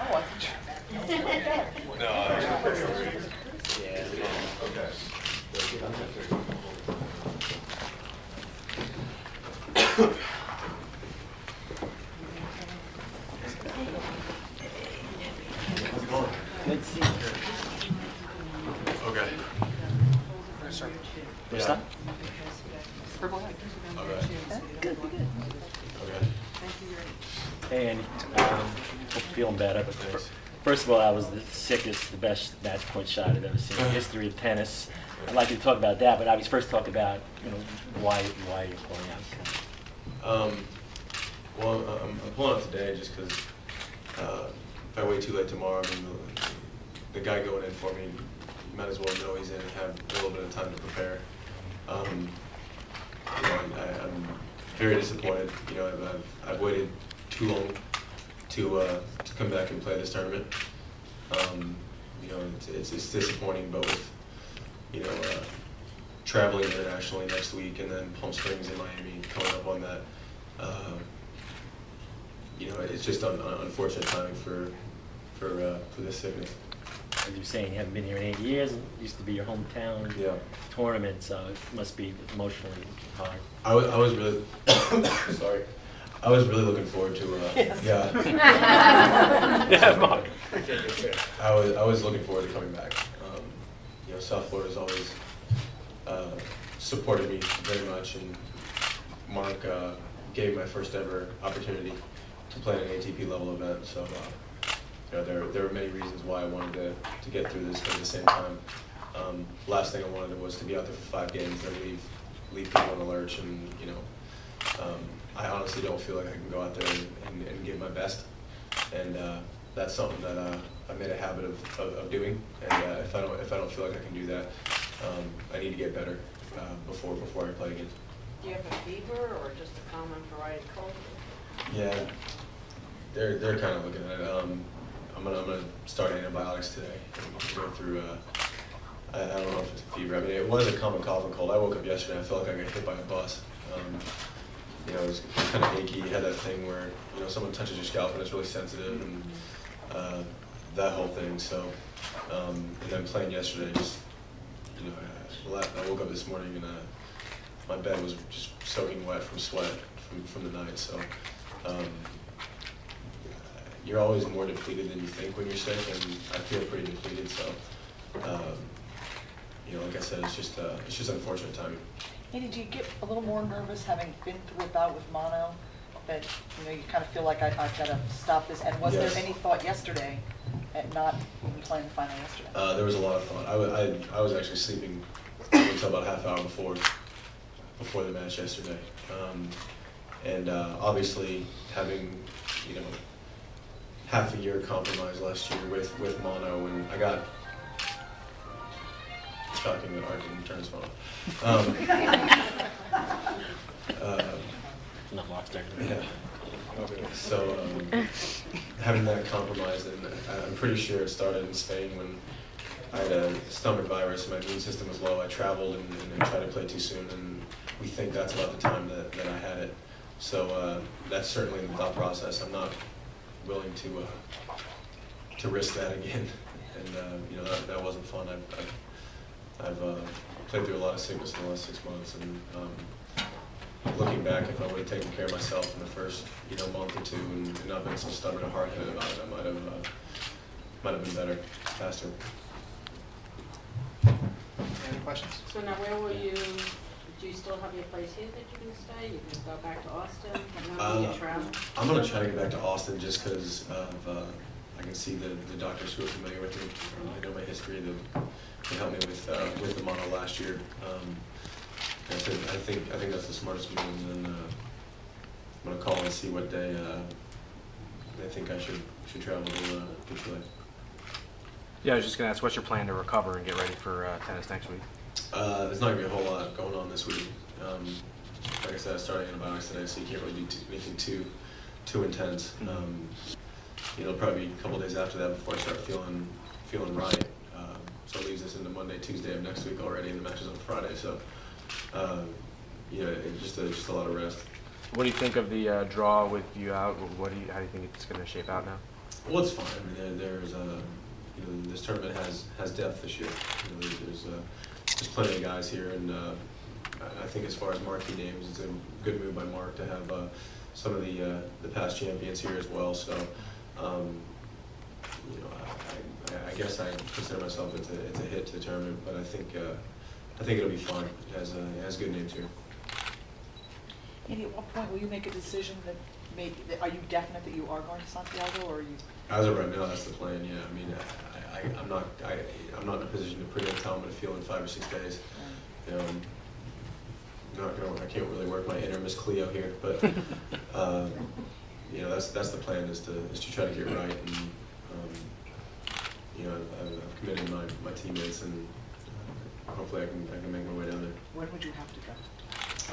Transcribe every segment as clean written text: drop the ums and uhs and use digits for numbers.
I think No. Yeah. Okay. How's it going? Good to see you. Okay. First time? Purple hat. Okay. Good, good. Okay. And hope you're feeling better. But first of all, that was the sickest, the best match point shot I've ever seen in the history of tennis. I'd like you to talk about that, but obviously first talk about why you're pulling out. Well, I'm pulling out today just because if I wait too late tomorrow, I mean, the guy going in for me might as well know he's in and have a little bit of time to prepare. I'm very disappointed. I've waited too long to come back and play this tournament. It's disappointing, but with traveling internationally next week and then Palm Springs and Miami coming up on that, it's just unfortunate timing for this sickness. As you were saying, you haven't been here in 8 years. It used to be your hometown tournament, so it must be emotionally hard. I was really sorry. I was really looking forward to Mark. I was looking forward to coming back. South Florida's always supported me very much, and Mark gave me my first ever opportunity to play in an ATP level event. So there were many reasons why I wanted to get through this, but at the same time, last thing I wanted was to be out there for 5 games, then leave people in the lurch, and I honestly don't feel like I can go out there and give my best, and that's something that I made a habit of doing. And if I don't feel like I can do that, I need to get better before I play again. Do you have a fever or just a common variety cold? Yeah, they're kind of looking at it. I'm gonna start antibiotics today and go through. I don't know if it's a fever. I mean, it was a common cough and cold. I woke up yesterday. I felt like I got hit by a bus. It was kind of achy. You had that thing where someone touches your scalp and it's really sensitive, and that whole thing. So, and then playing yesterday, just I woke up this morning and my bed was just soaking wet from sweat from the night. So, you're always more depleted than you think when you're sick, and I feel pretty depleted. So, like I said, it's just unfortunate timing. Hey, did you get a little more nervous having been through a bout with mono? That you kind of feel like I've got to stop this. And was Yes. there any thought yesterday at not even playing the final yesterday? There was a lot of thought. I was actually sleeping until about a half hour before the match yesterday, and obviously having half a year compromised last year with mono, and I got shocking that Art didn't turn his phone off. Not Mark's turn. Yeah. So having that compromised, and I'm pretty sure it started in Spain when I had a stomach virus and my immune system was low. I traveled and tried to play too soon, and we think that's about the time that I had it. So that's certainly in the thought process. I'm not willing to risk that again, and that wasn't fun. I've played through a lot of sickness in the last 6 months, and looking back, if I would have taken care of myself in the first month or two and not been so stubborn and hard-headed about it, I might have been better, faster. Any questions? So now where will you, do you still have your place here that you can stay? You can go back to Austin? How will you travel? I'm going to try to get back to Austin just because I can see the doctors who are familiar with me. They know my history. They helped me with the mono last year. I think that's the smartest move, and then I'm going to call and see what day they think I should travel to Chile. Yeah, I was just going to ask, what's your plan to recover and get ready for tennis next week? There's not going to be a whole lot going on this week. Like I said, I started antibiotics today, so you can't really do anything too intense. It'll probably be a couple days after that before I start feeling right. So it leaves us into Monday, Tuesday of next week already, and the match is on Friday. So, just a lot of rest. What do you think of the draw with you out? How do you think it's going to shape out now? Well, it's fine. I mean, there's this tournament has depth this year. There's plenty of guys here, and I think as far as marquee names, it's a good move by Mark to have some of the past champions here as well. So, I guess I consider myself it's a hit to the tournament, but I think it'll be fun. It has good names here. Andy, at what point will you make a decision that are you definite that you are going to Santiago, or are you? As of right now, that's the plan. Yeah, I mean, I'm not in a position to predict how I'm going to feel in 5 or 6 days. I can't really work my inner Miss Cleo here, but that's the plan is to try to get right, and I've committed my teammates, and hopefully I can make my way down there. When would you have to go?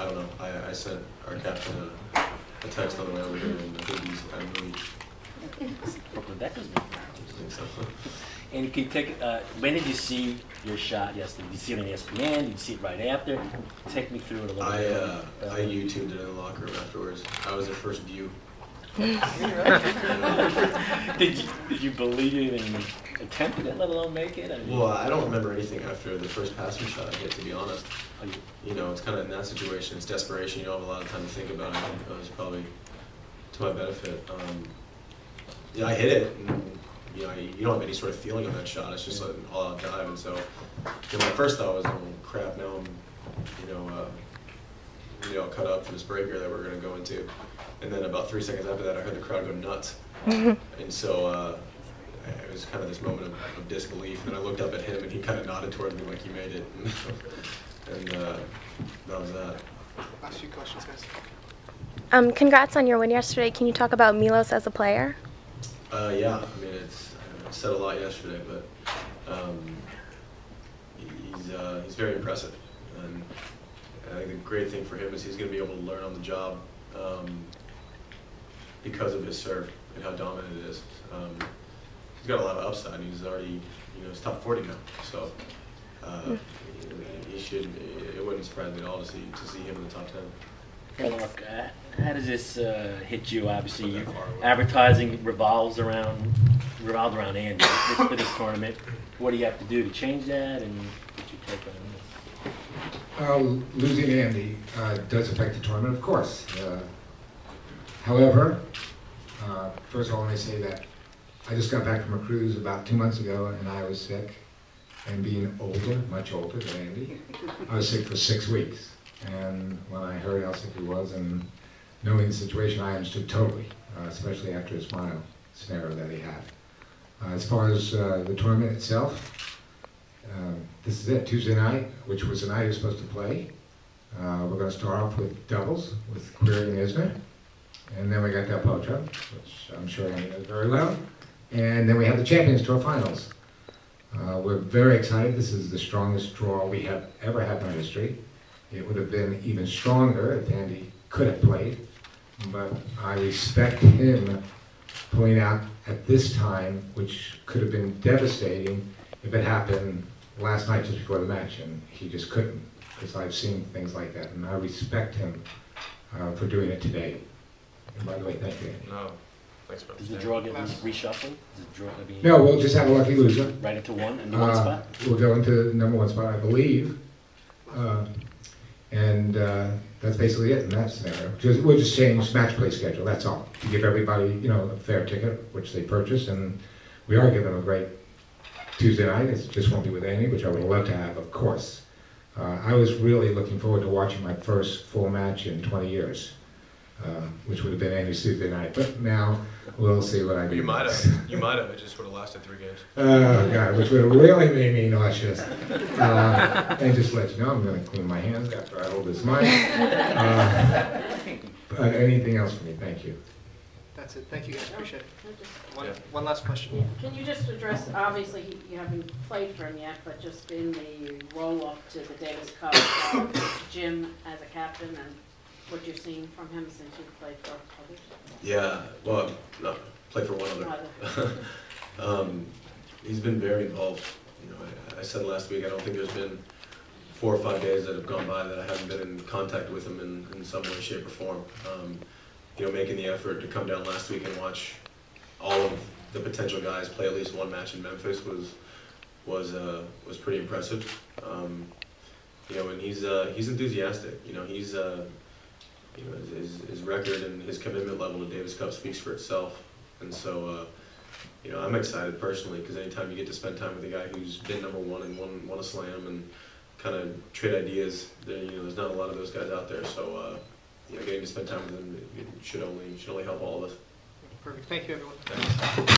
I don't know. I sent our captain a text on the way over here, and I think he's out of the league. Rebecca's I think so. And can you take, when did you see your shot yesterday? Did you see it on ESPN? Did you see it right after? Take me through it a little bit. I YouTubed it in the locker room afterwards. I was their first view. Did you believe it and attempted it, let alone make it? Well, I don't remember anything after the first passing shot I hit, to be honest. It's kind of in that situation, it's desperation. You don't have a lot of time to think about it. It was probably to my benefit. I hit it, and you don't have any sort of feeling on that shot. It's just an all-out dive, and so my first thought was, oh crap, now I'm cut up for this breaker that we're going to go into. And then about 3 seconds after that, I heard the crowd go nuts. And so it was kind of this moment of disbelief. And then I looked up at him, and he kind of nodded towards me like he made it. And that was that. Last few questions, guys. Congrats on your win yesterday. Can you talk about Milos as a player? Yeah, I mean, I said a lot yesterday, but he's very impressive. And I think the great thing for him is he's going to be able to learn on the job because of his serve and how dominant it is. He's got a lot of upside, and he's already, he's top 40 now. So he should. It wouldn't surprise me at all to see him in the top 10. Hey, look, how does this hit you? Obviously, advertising revolved around Andy for this tournament. What do you have to do to change that, and what's your take on this? Losing Andy does affect the tournament, of course. However, first of all, let me say that I just got back from a cruise about 2 months ago, and I was sick. And being older, much older than Andy, I was sick for 6 weeks. And when I heard how sick he was and knowing the situation, I understood totally, especially after his smile scenario that he had. As far as the tournament itself, this is it, Tuesday night, which was the night he was supposed to play. We're going to start off with doubles with Query and Isner. And then we got Del Potro, which I'm sure Andy knows very well. And then we have the Champions Tour Finals. We're very excited. This is the strongest draw we have ever had in our history. It would have been even stronger if Andy could have played, but I respect him pulling out at this time, which could have been devastating if it happened last night just before the match, and he just couldn't, because I've seen things like that, and I respect him for doing it today. And by the way, thank you, Andy. No, thanks, bro. Does the draw get reshuffled? Does the draw be No, we'll just have a lucky loser. right into one and one spot? We'll go into the number 1 spot, I believe. And that's basically it in that scenario. We'll just change match play schedule, that's all. To give everybody, a fair ticket, which they purchased, and we are giving them a great Tuesday night. It just won't be with Andy, which I would love to have, of course. I was really looking forward to watching my first full match in 20 years, which would have been Andy's Tuesday night. But now we'll see what I do. You might have. It just would have lasted 3 games. Oh, God, which would have really made me nauseous. And just to let you know, I'm going to clean my hands after I hold this mic. But anything else for me? Thank you. That's it. Thank you, guys. Appreciate it. Yeah. One last question. Yeah. Can you just address, obviously, you haven't played for him yet, but just in the roll-up to the Davis Cup, Jim as a captain and what you're seeing from him since you've played for others? Yeah, well, no, played for one other. He's been very involved. I said last week, I don't think there's been 4 or 5 days that have gone by that I haven't been in contact with him in some way, shape, or form. Making the effort to come down last week and watch all of the potential guys play at least one match in Memphis was pretty impressive. You know, and he's enthusiastic. You know, he's you know, his record and his commitment level to Davis Cup speaks for itself. And so, you know, I'm excited personally because anytime you get to spend time with a guy who's been #1 and won a slam and kind of trade ideas, you know, there's not a lot of those guys out there. So, you know, getting to spend time with him should only help all of us. Perfect. Thank you, everyone. Thanks.